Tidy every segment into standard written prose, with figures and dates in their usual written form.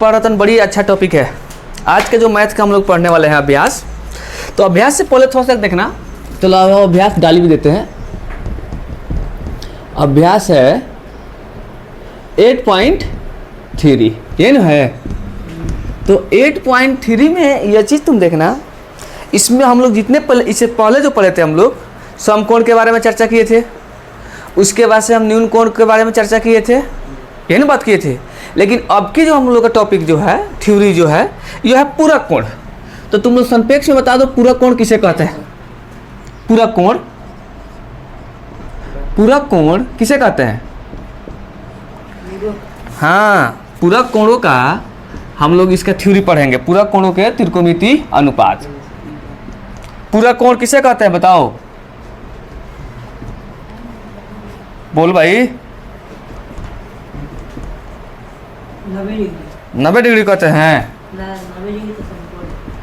परिवर्तन बड़ी अच्छा टॉपिक है। आज के जो मैथ का हम लोग पढ़ने वाले हैं अभ्यास, तो अभ्यास से पहले थोड़ा सा देखना। चलो अभ्यास डाली भी देते हैं। अभ्यास है 8.3, ये ना है। तो 8.3 में यह चीज़ तुम देखना, इसमें हम लोग जितने पहले इससे पहले जो पढ़े थे हम लोग समकोण के बारे में चर्चा किए थे, उसके बाद से हम न्यून कोण के बारे में चर्चा किए थे, ये ना बात किए थे। लेकिन अब की जो हम लोग का टॉपिक जो है, थ्योरी जो है, यह है पूरक कोण। तो तुम लोग संक्षेप में बता दो पूरक कोण किसे कहते हैं? पूरक कोण, पूरक कोण किसे कहते हैं? हाँ, पूरक कोणों का हम लोग इसका थ्योरी पढ़ेंगे, पूरक कोणों के त्रिकोणमितीय अनुपात। पूरक कोण किसे कहते हैं बताओ? बोल भाई। 90 डिग्री कहते हैं।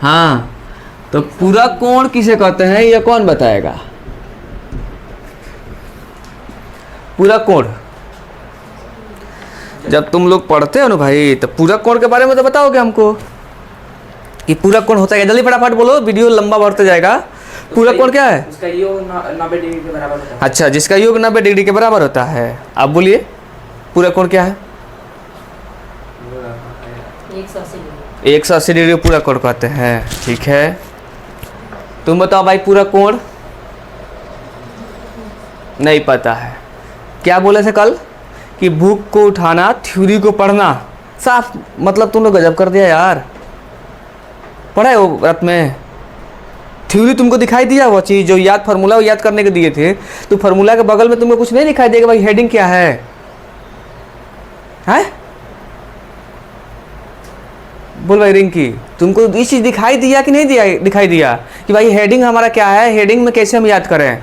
हाँ, तो पूरक कोण किसे कहते हैं ये कौन बताएगा? पूरक कोण जब तुम लोग पढ़ते हो ना भाई, तो पूरक कोण के बारे में तो बताओगे हमको कि पूरक कोण होता है। जल्दी फटाफट बोलो, वीडियो लंबा बढ़ते जाएगा। पूरक कोण क्या है? उसका योग 90 डिग्री के बराबर होता है। अच्छा, जिसका योग 90 डिग्री के बराबर होता है। आप बोलिए पूरक कोण क्या है? 180 डिग्री पूरक कोण कहते हैं। ठीक है, तुम बताओ भाई पूरक कोण। नहीं पता है। क्या बोले थे कल कि बुक को उठाना, थ्योरी को पढ़ना। साफ मतलब तुम लोग गजब कर दिया यार। पढ़ा है वो रात में? थ्योरी तुमको दिखाई दिया वो चीज़ जो याद फार्मूला याद करने के दिए थे, तो फार्मूला के बगल में तुमको कुछ नहीं दिखाई देगा भाई हेडिंग क्या है? हैं? बोल भाई रिंकी, तुमको ये चीज़ दिखाई दिया कि नहीं दिया? दिखाई दिया कि भाई हेडिंग हमारा क्या है, हेडिंग में कैसे हम याद करें।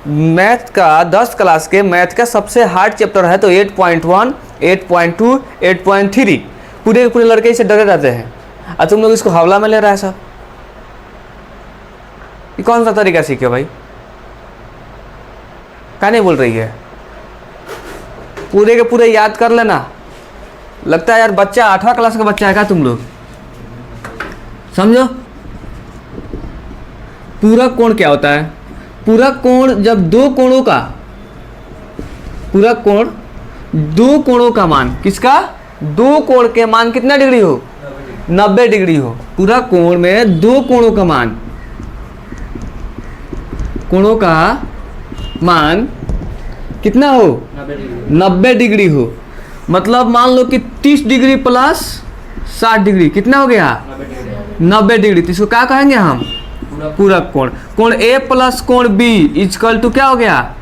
मैथ का 10 क्लास के मैथ का सबसे हार्ड चैप्टर है, तो 8.1, 8.2, 8.3 पूरे पूरे लड़के इसे डरे रहते हैं, और तुम लोग इसको हवला में ले रहा है सब। ये कौन सा तरीका सीखे भाई? क्या नहीं बोल रही है? पूरे के पूरे याद कर लेना। लगता है यार बच्चा 8वां क्लास का बच्चा है क्या तुम लोग? समझो पूरक कोण क्या होता है। पूरक कोण जब दो कोणों का, पूरक कोण दो कोणों का मान, किसका? दो कोण के मान कितना डिग्री हो? 90 डिग्री हो। पूरक कोण में दो कोणों का मान, कोणों का मान कितना हो? 90 डिग्री हो। मतलब मान लो कि 30 डिग्री प्लस 60 डिग्री कितना हो गया? 90 डिग्री। तो इसको क्या कहेंगे हम? पूरक कोण। कोण ए प्लस कोण बी इक्वल टू क्या हो गया?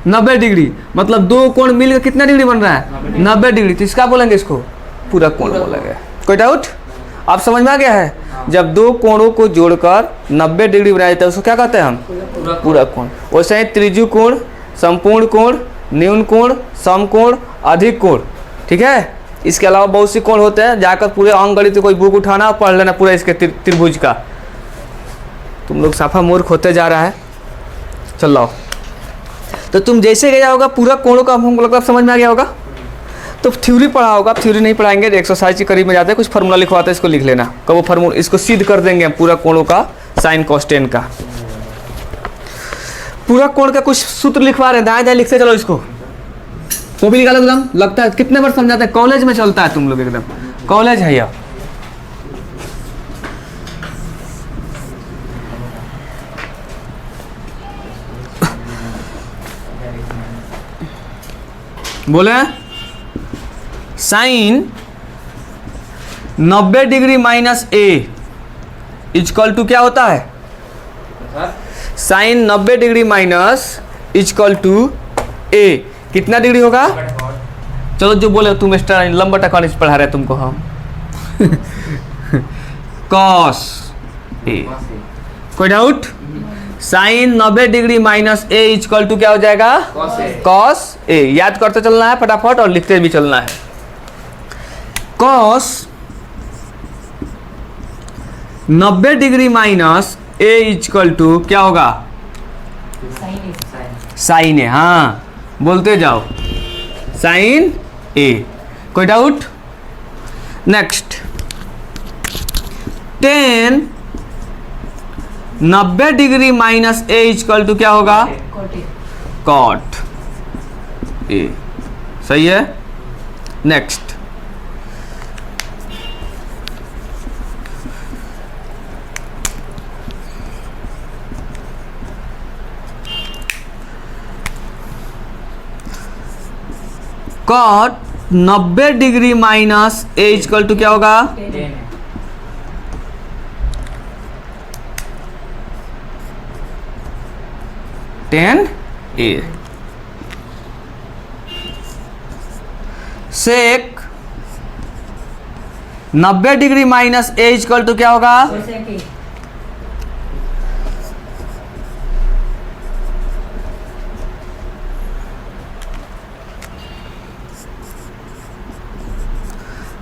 90 डिग्री। मतलब दो कोण मिलकर कितना डिग्री बन रहा है? 90 डिग्री। तो इसका बोलेंगे, इसको पूरक कोण बोलेंगे। कोई डाउट? आप समझ में आ गया है? जब दो कोणों को जोड़कर 90 डिग्री बनाया जाता है उसको क्या कहते हैं हम? पूरक कोण। वैसे ही त्रिज्यू कोण, संपूर्ण कोण, न्यून कोण, समकोण, अधिक कोण। ठीक है, इसके अलावा बहुत सी कोण होते हैं। जाकर पूरे अंकगणित कोई बुक उठाना और पढ़ लेना पूरा इसके त्रिभुज का। तुम लोग साफा मूर्ख होते जा रहा है। चल आओ, तो तुम जैसे गया होगा पूरक कोणों का हमको लगता है समझ में आ गया होगा। तो थ्योरी पढ़ा होगा, थ्योरी नहीं पढ़ाएंगे, एक्सरसाइज के करीब में जाते हैं, कुछ फार्मूला लिखवाते हैं, इसको लिख लेना। कब वो फार्मूला इसको सिद्ध कर देंगे हम पूरक कोणों का, साइन कोस्टेन का। पूरक कोण का कुछ सूत्र लिखवा रहे हैं, दाएं दाएं लिखते चलो इसको। वो भी निकालो एकदम। लगता है कितने बार समझाते हैं, कॉलेज में चलता है तुम लोग, एकदम कॉलेज है यह। बोले sine 90 degree minus A equal to क्या होता है? Sine 90 degree minus equal to A कितना डिग्री होगा? चलो जो बोले तुम एक्स्ट्रा लंबा टकाने से पढ़ा रहे तुमको हम। Cos A. कोई doubt? Sine 90 degree minus A equal to क्या हो जाएगा? Cos A. याद करते चलना है फटाफट और लिखते भी चलना है। Cos 90 degree minus A equal to क्या होगा? Sine A. हाँ, बोलते जाओ साइन ए। कोई doubt? Next 10 90 degree minus A equal to क्या होगा? Cot A. सही है। Next cot 90 degree minus A equal to क्या होगा? 10 A. Sec 90 degree minus A equal to क्या होगा?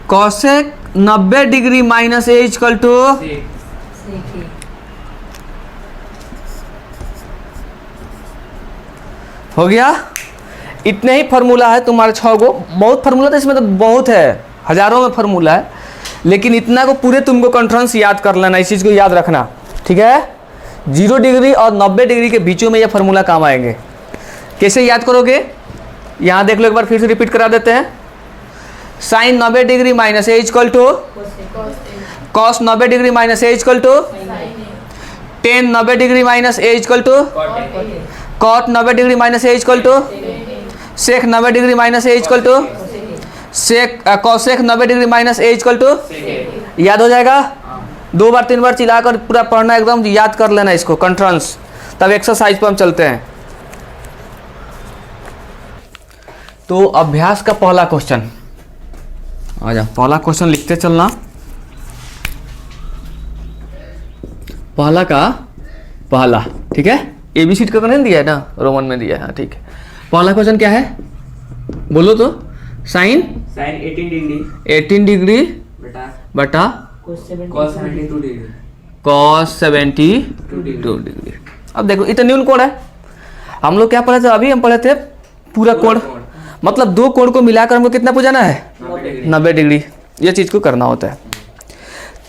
Cosec 90 degree minus A equal to हो गया। इतने ही फार्मूला है तुम्हारे 6 गो। बहुत फार्मूला तो इसमें तो बहुत है, हजारों में फार्मूला है, लेकिन इतना को पूरे तुमको कॉन्फ्रेंस याद कर लेना, इस चीज़ को याद रखना, ठीक है। 0 डिग्री और 90 डिग्री के बीचों में ये फार्मूला काम आएंगे। कैसे याद करोगे? यहाँ देख लो, एक बार फिर से रिपीट करा देते हैं। Sine 90 degree minus A equal to cos 90 degree minus A equal to 10 90 degree minus A equal to cot 90 degree minus A equal to sec 90 degree minus A equal to sec cosec 90 degree minus A equal to. याद हो जाएगा। 2 बार 3 बार चिल्लाकर पूरा पढ़ना, एकदम याद कर लेना इसको कॉन्फ्रेंस। तब एक्सरसाइज पर हम चलते हैं। तो अभ्यास का पहला क्वेश्चन आ जा। पहला क्वेश्चन लिखते चलना। पहला का पहला, ठीक है। एबीसी का नहीं दिया है ना, रोमन में दिया है। हाँ ठीक है। पहला क्वेश्चन क्या है बोलो तो? साइन 18 डिग्री बटा कॉस 72 डिग्री। अब देखो इतना न्यून कोण है। हम लोग क्या पढ़े थे अभी? हम पढ़े थे पूरा कोण, मतलब 2 कोण को मिलाकर हमको कितना पूछना है? 90 डिग्री। ये चीज को करना होता है।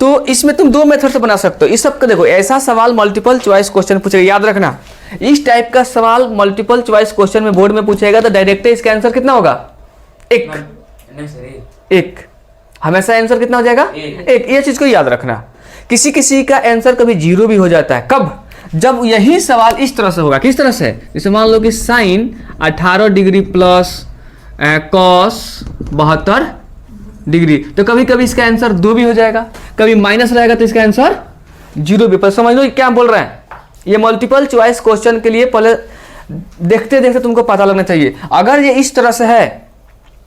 तो इसमें तुम 2 मेथड से बना सकते हो। इस सब का देखो, ऐसा सवाल मल्टीपल चॉइस क्वेश्चन पूछेगा, याद रखना। इस टाइप का सवाल मल्टीपल चॉइस क्वेश्चन में बोर्ड में पूछेगा तो डायरेक्ट इसका आंसर कितना होगा? 1। हमेशा आंसर कितना हो जाएगा? 1। ये चीज को याद रखना। किसी किसी का आंसर कभी 0 भी हो जाता है। कब? जब यही सवाल इस तरह से होगा। किस तरह से? जैसे मान लो कि sine 18 degree plus cos 72 degree, तो कभी कभी इसका आंसर 2 भी हो जाएगा, कभी माइनस रहेगा तो इसका आंसर 0 भी। पर समझ लो क्या बोल रहे हैं। ये मल्टीपल चॉइस क्वेश्चन के लिए पहले देखते देखते तुमको पता लगना चाहिए। अगर ये इस तरह से है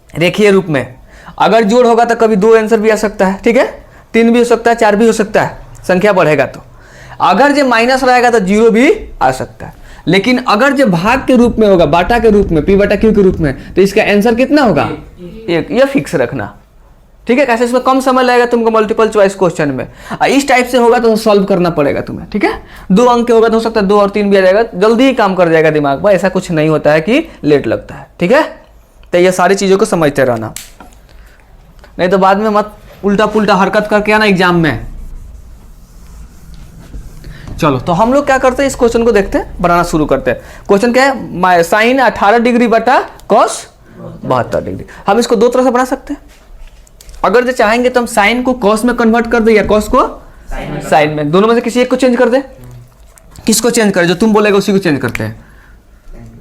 रेखीय रूप में, अगर जोड़ होगा तो कभी 2 आंसर भी आ सकता है, ठीक है। 3 भी हो सकता है, 4 भी हो सकता है, संख्या बढ़ेगा तो। अगर जो माइनस रहेगा तो 0 भी आ सकता है। लेकिन अगर जो भाग के रूप में होगा, बाटा के रूप में, P बटा Q के रूप में, तो इसका आंसर कितना होगा? 1। यह फिक्स रखना, ठीक है। कैसे? इसमें कम समय लगेगा तुमको मल्टीपल चॉइस क्वेश्चन में। इस टाइप से होगा तो सॉल्व करना पड़ेगा तुम्हें, ठीक है। 2 अंक के होगा तो हो सकता है 2 और 3 भी आ जाएगा, जल्दी ही काम कर जाएगा दिमाग में। ऐसा कुछ नहीं होता है कि लेट लगता है, ठीक है। तो ये सारी चीज़ों को समझते रहना, नहीं तो बाद में मत उल्टा पुल्टा हरकत करके आना एग्जाम में। चलो तो हम लोग क्या करते हैं, इस क्वेश्चन को देखते हैं, बनाना शुरू करते हैं। क्वेश्चन क्या है? साइन 18 डिग्री बटा कॉस 72 डिग्री। हम इसको 2 तरह से बना सकते हैं। अगर जो चाहेंगे तो हम साइन को कॉस में कन्वर्ट कर दे या कॉस को साइन में, दोनों में से किसी एक को चेंज कर दे। किसको चेंज करें? जो तुम बोलेगा उसी को चेंज करते हैं।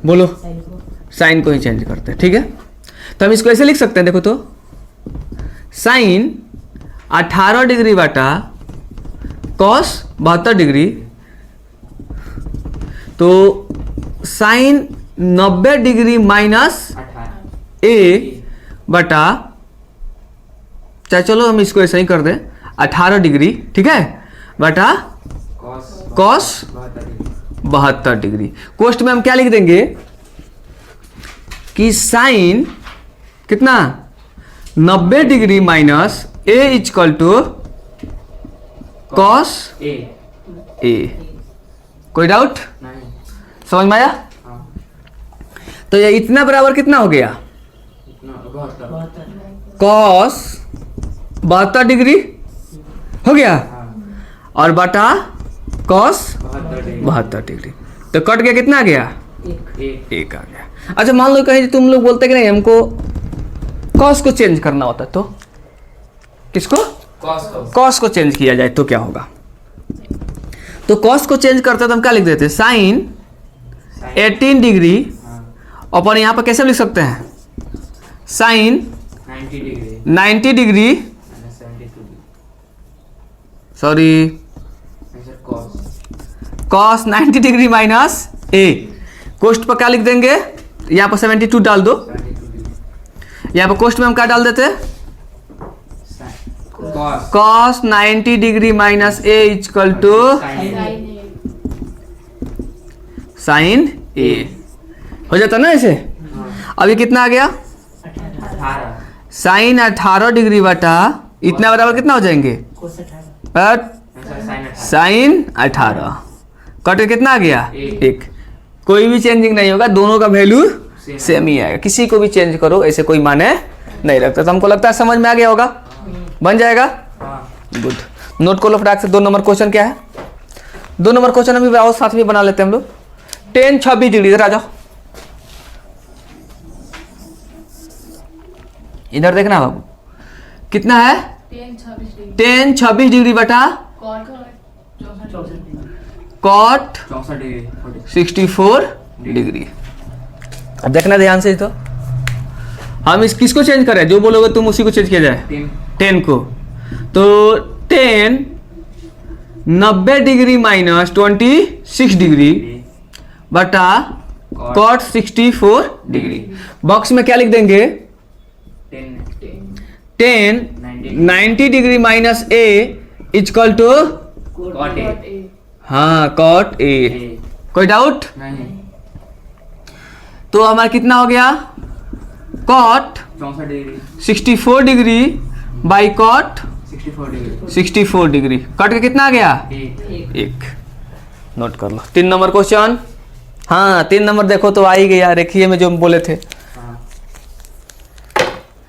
बोलो। साइन को ही चेंज करते हैं, ठीक है। तो हम इसको ऐसे लिख सकते हैं, देखो तो साइन 18 डिग्री बटा कॉस 72 डिग्री, तो साइन 90 डिग्री माइनस ए बटा, चाहे चलो हम इसको ऐसा ही कर दें, 18 डिग्री, ठीक है, बटा कॉस 72 डिग्री। कोष्ट में हम क्या लिख देंगे कि साइन कितना 90 degree minus A equal to cos A. कोई डाउट? समझ में आया? तो ये इतना बराबर कितना हो गया? कॉस 72 डिग्री हो गया हाँ और बटा कॉस 72 डिग्री। तो कट गया, कितना आ गया? एक एक आ गया। अच्छा मान लो कहीं तुम लोग बोलते कि नहीं हमको कॉस को चेंज करना होता, तो किसको? कॉस को चेंज किया जाए तो क्या होगा? तो कॉस को चेंज करते तो हम क्या लिख देते? साइन 18 डिग्री हाँ अपन यहाँ पर कैसे लिख सकते हैं? Sine 90 degree 90 degree minus 72 degree sorry sir cos cos 90 degree minus A. कोष्ट पर क्या लिख देंगे? यहाँ पर 72 डाल दो, 72 डिग्री यहाँ पर कोष्ट में हम क्या डाल देते? Cos cos 90 degree minus A equal to sine A. हो जाता ना ऐसे? अभी कितना आ गया? 18 साइन 18 डिग्री बटा इतना बराबर कितना हो जाएंगे? साइन 18 कट के कितना आ गया? एक। कोई भी चेंजिंग नहीं होगा, दोनों का वैल्यू सेम ही आएगा। किसी को भी चेंज करो ऐसे कोई माने नहीं रखता। तो हमको लगता है समझ में आ गया होगा, बन जाएगा। हाँ गुड। नोट को लो फटाक से। 2 नंबर क्वेश्चन क्या है? 2 नंबर क्वेश्चन अभी और साथ में बना लेते हैं हम लोग। 10 26 डिग्री इधर आ जाओ, इधर देखना बाबू कितना है? 10 26 डिग्री बटा कॉट 64 डिग्री 64 डिग्री। अब देखना ध्यान से। तो हम इस किसको चेंज करें? जो बोलोगे तुम उसी को चेंज किया जाए। 10 को। तो 10 90 डिग्री माइनस 26 डिग्री बटा कॉट 64 डिग्री। बॉक्स में क्या लिख देंगे? 10 90 degree minus A equal to cot A हाँ कॉट ए। कोई डाउट? नहीं तो हमारा कितना हो गया? Cot 64 degree 64 degree by cot 64 degree 64 degree. Cut के कितना आ गया? एक। नोट कर लो। 3 नंबर क्वेश्चन। हाँ 3 नंबर देखो तो आ ही गया, रेखिए में जो हम बोले थे। हाँ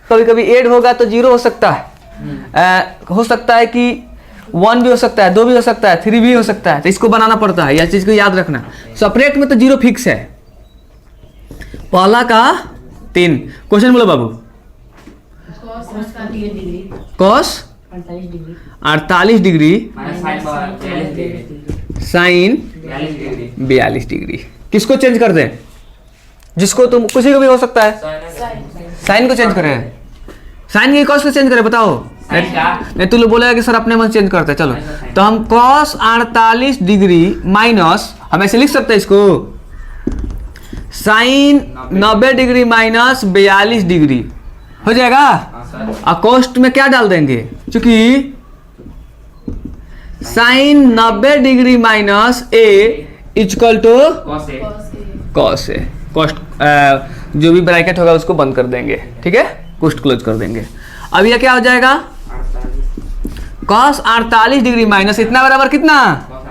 कभी कभी 8 होगा तो 0 हो सकता है, हो सकता है कि 1 भी हो सकता है, 2 भी हो सकता है, 3 भी हो सकता है। तो इसको बनाना पड़ता है, यह चीज को याद रखना। सेपरेट में तो 0 फिक्स है। पहला का 3 क्वेश्चन बोलो बाबू। Cos 48 degree minus sine 42 degree sine 42 degree 42 degree. किसको चेंज कर दें? जिसको तुम किसी को भी हो सकता है। साइन को चेंज करें। साइन की कॉस को चेंज करें, बताओ। साइन का नहीं तू लोग बोलेगा कि सर अपने मन चेंज करते हैं। चलो तो हम कॉस 48 डिग्री माइनस, हम ऐसे लिख सकते हैं इसको, साइन 90 डिग्री माइनस 42 डिग्री हो जाएगा। हाँ सर और कोष्ट में क्या डाल देंगे? क्योंकि sine 90 degree minus A equal to cos A cos A. कोष्ट जो भी ब्रैकेट होगा उसको बंद कर देंगे, ठीक है, कोष्ट क्लोज कर देंगे। अब यह क्या हो जाएगा? 48 कॉस 48 डिग्री माइनस इतना बराबर कितना? Cos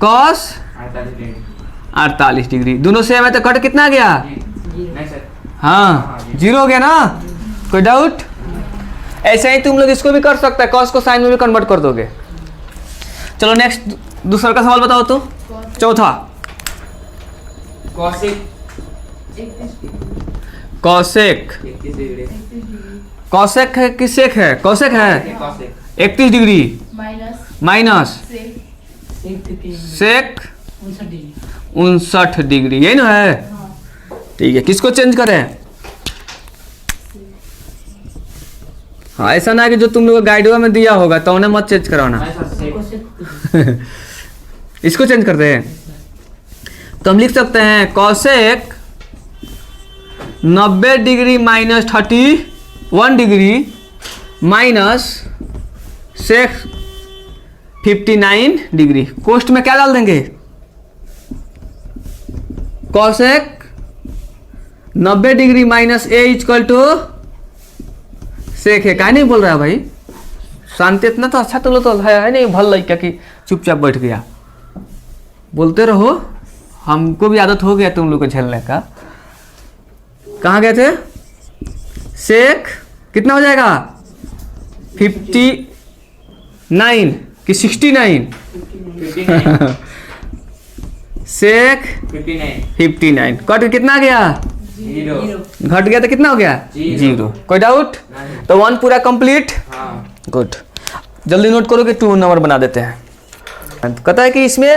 cos 48 degree 48 degree. दोनों सेम है तो कट कितना आ गया? नहीं सर हाँ 0 हो गया ना। कोई डाउट? ऐसे ही तुम लोग इसको भी कर सकते हैं, कॉस को साइन में भी कन्वर्ट कर दोगे। चलो नेक्स्ट दूसरा का सवाल बताओ तो। चौथा कॉसेक कॉसेक 31 डिग्री कॉसेक है कि सेक है? कॉसेक है cosec 31 degree minus minus sec 59 degree, यही ना है? ठीक है, किसको चेंज करें? हाँ ऐसा ना है कि जो तुम लोग गाइडवा में दिया होगा तो उन्हें मत चेंज कराना। नहीं सर सेक इसको चेंज करते हैं तो हम लिख सकते हैं cosec 90 degree minus 31 degree minus sec 59 degree. कोष्ट में क्या डाल देंगे? Cosec 90 degree minus A equal to sec है। क्या नहीं बोल रहा है भाई? शांति इतना तो अच्छा तो है नहीं भल लड़का कि चुपचाप बैठ गया। बोलते रहो, हमको भी आदत हो गया तुम लोग को झेलने का। कहाँ गए थे? सेक कितना हो जाएगा 59 कि 69 59 सेक 59 59 कट के कितना आ गया 0 घट गया तो कितना हो गया Zero. 0 कोई डाउट नहीं तो 1 पूरा कंप्लीट हाँ गुड जल्दी नोट करो कि 2 नंबर बना देते हैं कहता है कि इसमें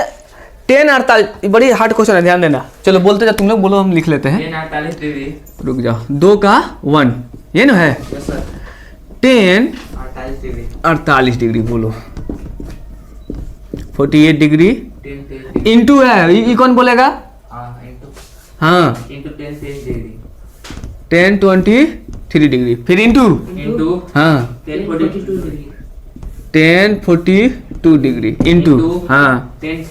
10 48 बड़ी हार्ड क्वेश्चन है ध्यान देना चलो बोलते जा तुम लोग बोलो हम लिख लेते हैं 10 48 डिग्री रुक जाओ 2 का 1 ये ना है यस सर 10 48 डिग्री 48 डिग्री बोलो 48 डिग्री 10 इंटू है ये कौन बोलेगा हाँ इंटू हाँ 10 डिग्री 10 23 डिग्री फिर इंटू इंटू हाँ 10 42 डिग्री 10 42 डिग्री इंटू हाँ 10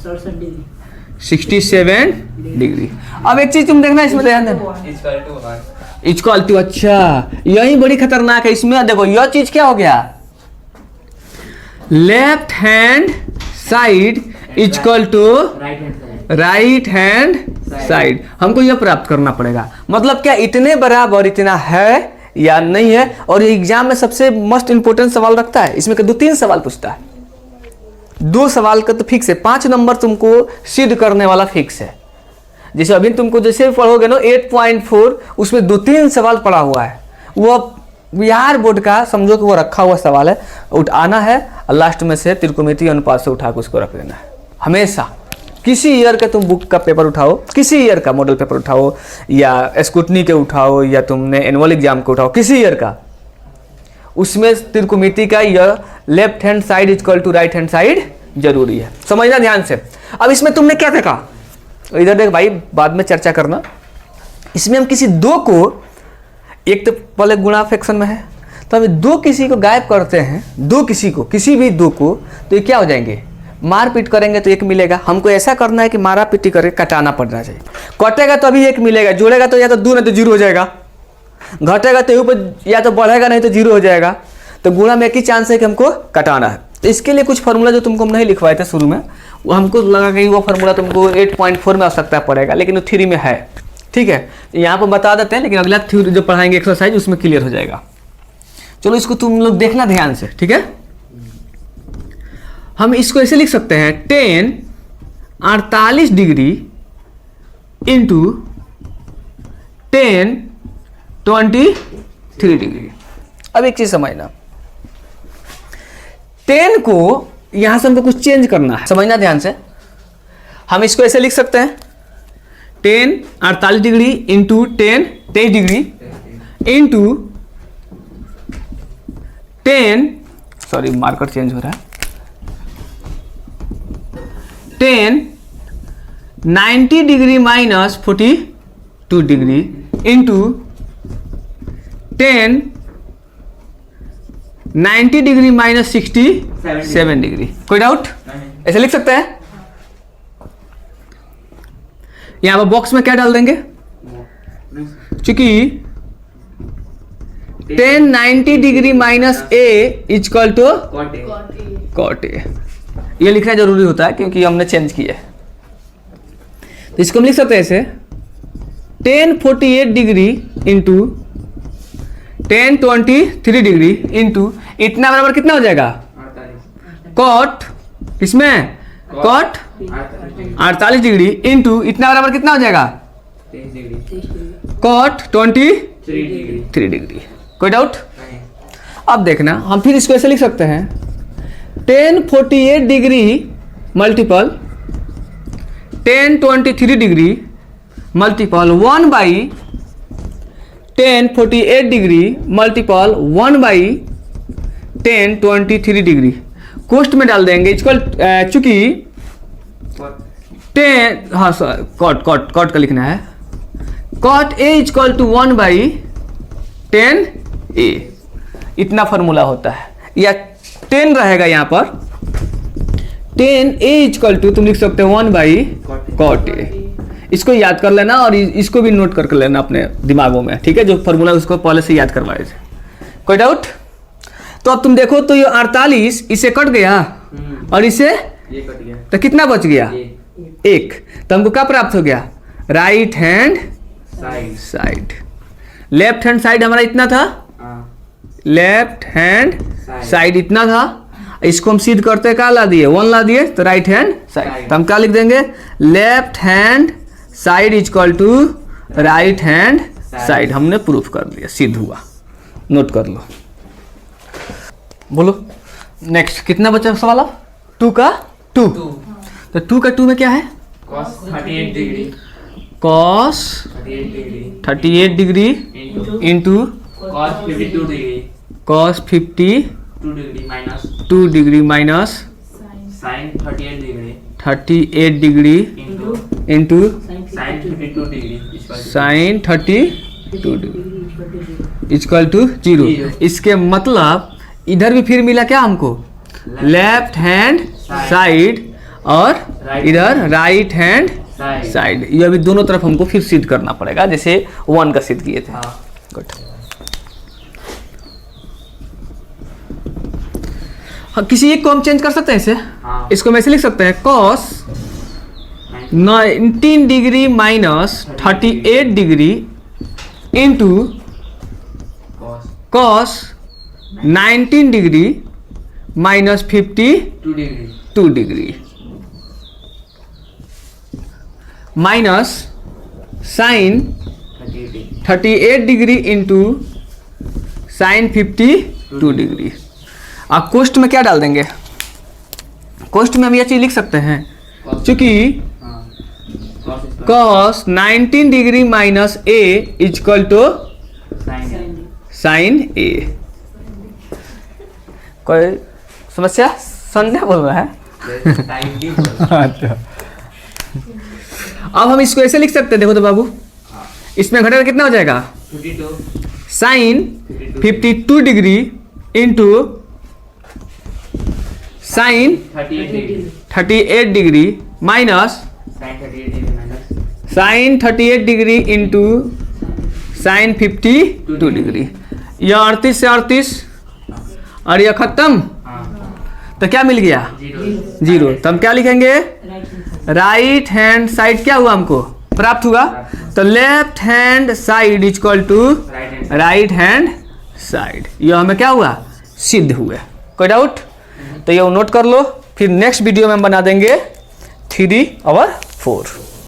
67 डिग्री अब एक चीज तुम देखना इसमें ध्यान देना इक्वल टू 1 इक्वल टू अच्छा यही बड़ी खतरनाक है इसमें देखो यह चीज क्या हो गया left hand side equal to right hand side right hand side हमको यह प्राप्त करना पड़ेगा मतलब क्या इतने बराबर इतना है या नहीं है और ये एग्जाम में सबसे मोस्ट इंपोर्टेंट सवाल रखता है इसमें 2-3 सवाल पूछता है 2 सवाल का तो फिक्स है 5 नंबर तुमको सिद्ध करने वाला फिक्स है जैसे अभी तुमको जैसे पढ़ोगे ना 8.4 उसमें 2-3 सवाल पड़ा हुआ है वो बिहार बोर्ड का समझो कि वो रखा हुआ सवाल है आना है और लास्ट में से त्रिकोणमितीय अनुपात से उठा के उसको रख देना है हमेशा किसी ईयर का तुम बुक का पेपर उठाओ किसी ईयर का मॉडल पेपर उठाओ या स्कूटनी के उठाओ या तुमने एनुअल एग्जाम को उठाओ किसी ईयर का उसमें त्रिकोणमिति का यह left hand side equal to right hand side जरूरी है समझना ध्यान से अब इसमें तुमने क्या देखा इधर देख भाई बाद में चर्चा करना इसमें हम किसी 2 को एक तो पहले गुणा फ्रैक्शन में है तो हम 2 किसी को गायब करते हैं 2 किसी को किसी भी 2 को तो ये क्या हो जाएंगे मारपीट करेंगे तो 1 मिलेगा हमको ऐसा करना है कि मारा पीटी करके कटाना पड़ना चाहिए कटेगा तो अभी 1 मिलेगा जोड़ेगा तो या तो 2 नहीं तो 0 हो जाएगा घटेगा तो ऊपर या तो बढ़ेगा नहीं तो 0 हो जाएगा तो गुणा में एक ही चांस है कि हमको कटाना है तो इसके लिए कुछ फार्मूला जो तुमको हम नहीं लिखवाए थे शुरू में वो हमको लगा कि वो फार्मूला तुमको 8.4 में आवश्यकता पड़ेगा लेकिन वो 3 में है ठीक है यहाँ पर बता देते हैं लेकिन अगला थ्योरी जो पढ़ाएंगे एक्सरसाइज उसमें क्लियर हो जाएगा चलो इसको तुम लोग देखना ध्यान से ठीक है हम इसको ऐसे लिख सकते हैं 10 48 डिग्री इंटू 10 23 डिग्री अब एक चीज समझना 10 को यहां से हमको कुछ चेंज करना है समझना ध्यान से हम इसको ऐसे लिख सकते हैं 10 48 degree into 10 23 degree into 10 sorry marker change हो रहा है 10 90 degree minus 42 degree into 10 90 degree minus 67 degree कोई डाउट ऐसे लिख सकते हैं यहां पर बॉक्स में क्या डाल देंगे चूंकि 10 90 degree minus A equal to cot A ये लिखना जरूरी होता है क्योंकि हमने चेंज किया है तो इसको हम लिख सकते हैं ऐसे 10 48 डिग्री इंटू 10 23 डिग्री इंटू इतना बराबर कितना हो जाएगा कॉट इसमें कॉट 48 डिग्री इंटू इतना बराबर कितना हो जाएगा कॉट 23 डिग्री कोई डाउट अब देखना हम फिर इसको ऐसे लिख सकते हैं 10 48 degree multiple 10 23 degree multiple 1 by 10 48 degree multiple 1 by 10 23 degree कोष्ट में डाल देंगे इक्वल चूंकि 10 हाँ सर कॉट का लिखना है cot A equal to 1 by 10 A इतना फॉर्मूला होता है या 10 रहेगा यहाँ पर 10 ए इक्वल टू तुम लिख सकते हो 1 बाई कॉट ए इसको याद कर लेना और इसको भी नोट करके लेना अपने दिमागों में ठीक है जो फॉर्मूला उसको पहले से याद करवाए थे कोई डाउट तो अब तुम देखो तो ये 48 इसे कट गया और इसे ये कट गया तो कितना बच गया 1 तो हमको क्या प्राप्त हो गया right hand side side left hand side हमारा इतना था लेफ्ट हैंड साइड इतना था, इसको हम सिद्ध करते क्या ला दिए 1 ला दिए तो राइट हैंड साइड, तो हम क्या लिख देंगे left hand side equal to right hand side. हमने प्रूफ कर दिया, सिद्ध हुआ, नोट कर लो। बोलो नेक्स्ट कितना बचा सवाल अब 2 का 2, तो 2 का 2 में क्या है cos 38 degree cos 38 degree into cos 52 degree cos 52 degree minus degree minus sin 38 degree 38 degree into sin 52 degree sine 32 degree equal to 0। इसके मतलब इधर भी फिर मिला क्या हमको लेफ्ट हैंड साइड और इधर राइट हैंड साइड। ये अभी दोनों तरफ हमको फिर सिद्ध करना पड़ेगा जैसे 1 का सिद्ध किए थे। गुड। हाँ, किसी एक को हम चेंज कर सकते हैं इसे। हाँ। इसको हम ऐसे लिख सकते हैं cos 19 degree minus 38 degree into cos 19 degree minus 52 degree minus sine 38 degree into sine 52 degree. अब कोष्ट में क्या डाल देंगे, कोष्ट में हम यह चीज लिख सकते हैं क्योंकि cos 19 degree minus a equal to sine a। कोई समस्या, संदेह बोल रहा है? अच्छा, अब हम इसको ऐसे लिख सकते हैं, देखो तो बाबू इसमें घटाकर कितना हो जाएगा sine 52 degree into sine 38 degree minus sine 38 degree into sine 52 degree. यह 38 से 38 और यह खत्म, तो क्या मिल गया 0। तो हम क्या लिखेंगे राइट हैंड साइड क्या हुआ हमको प्राप्त हुआ, तो left hand side equal to right hand side. यह हमें क्या हुआ सिद्ध हुआ। कोई डाउट? तो ये नोट कर लो, फिर नेक्स्ट वीडियो में हम बना देंगे 3 और 4।